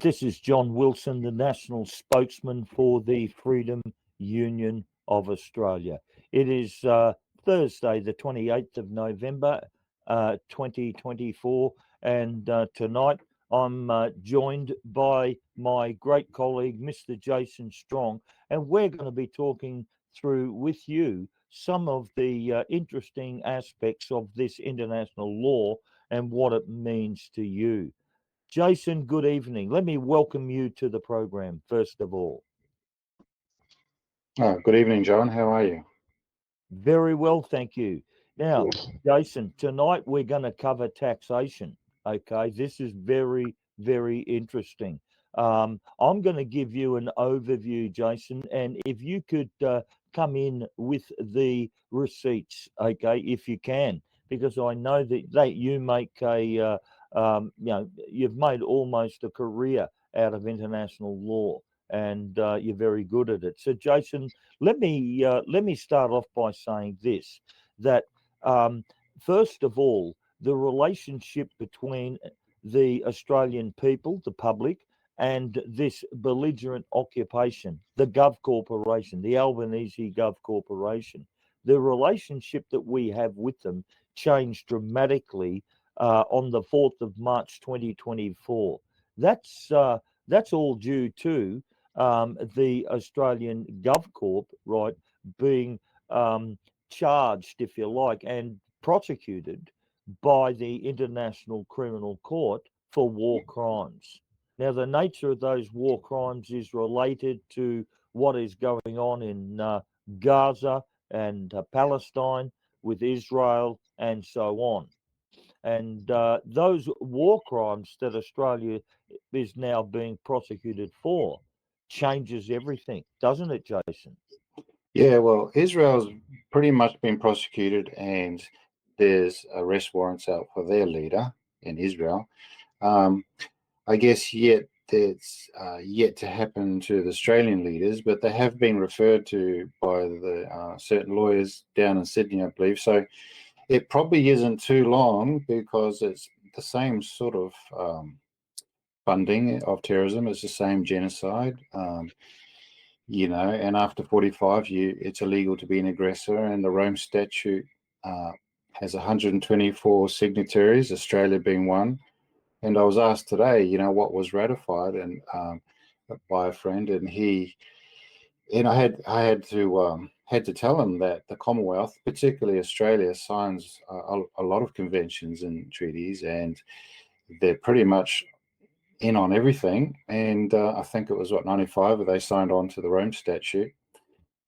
This is John Wilson, the national spokesman for the Freedom Union of Australia. It is Thursday, the 28th of November, 2024, and tonight I'm joined by my great colleague, Mr. Jason Strong, and we're going to be talking through with you some of the interesting aspects of this international law and what it means to you. Jason, good evening. Let me welcome you to the program, first of all. Good evening, John. How are you? Very well, thank you. Now, Jason, tonight we're going to cover taxation. Okay, this is very, very interesting. I'm going to give you an overview, Jason, and if you could come in with the receipts, okay, if you can, because I know that you make you've made almost a career out of international law, and you're very good at it. So, Jason, let me start off by saying this: that first of all, the relationship between the Australian people, the public, and this belligerent occupation, the Gov Corporation, the Albanese Gov Corporation, the relationship that we have with them changed dramatically on the 4th of March 2024. That's all due to the Australian GovCorp, right, being charged, if you like, and prosecuted by the International Criminal Court for war crimes. Now, the nature of those war crimes is related to what is going on in Gaza and Palestine with Israel and so on. And those war crimes that Australia is now being prosecuted for changes everything, doesn't it, Jason? Yeah, well, Israel's pretty much been prosecuted, and there's arrest warrants out for their leader in Israel. I guess it's yet to happen to the Australian leaders, but they have been referred to by the certain lawyers down in Sydney, I believe. So it probably isn't too long, because it's the same sort of funding of terrorism. It's the same genocide. And after 45, it's illegal to be an aggressor, and the Rome Statute has 124 signatories, Australia being one. And I was asked today, what was ratified, and by a friend, and I had to tell him that the Commonwealth, particularly Australia, signs a lot of conventions and treaties, and they're pretty much in on everything. And I think it was 95 where they signed on to the Rome Statute,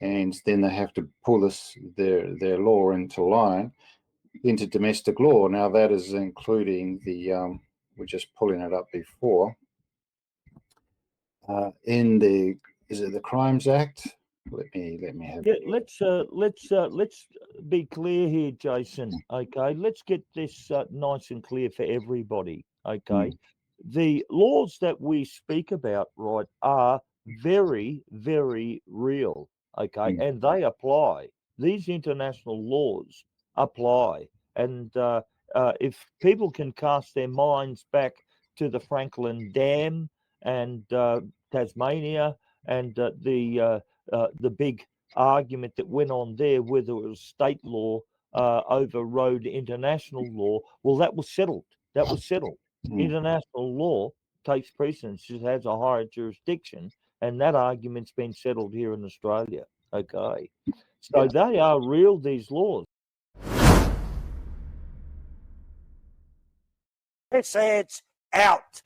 and then they have to pull their law into domestic law. Now that is including the we're just pulling it up before is it the Crimes Act? Let me have. Yeah, let's be clear here, Jason. Okay, let's get this nice and clear for everybody. Okay. The laws that we speak about, right, are very, very real, okay, and they apply. These international laws apply. And if people can cast their minds back to the Franklin Dam and Tasmania and the big argument that went on there, whether it was state law overrode international law, well, that was settled. That was settled. International law takes precedence, it has a higher jurisdiction, and that argument's been settled here in Australia. Okay. So they are real, these laws. This ad's out.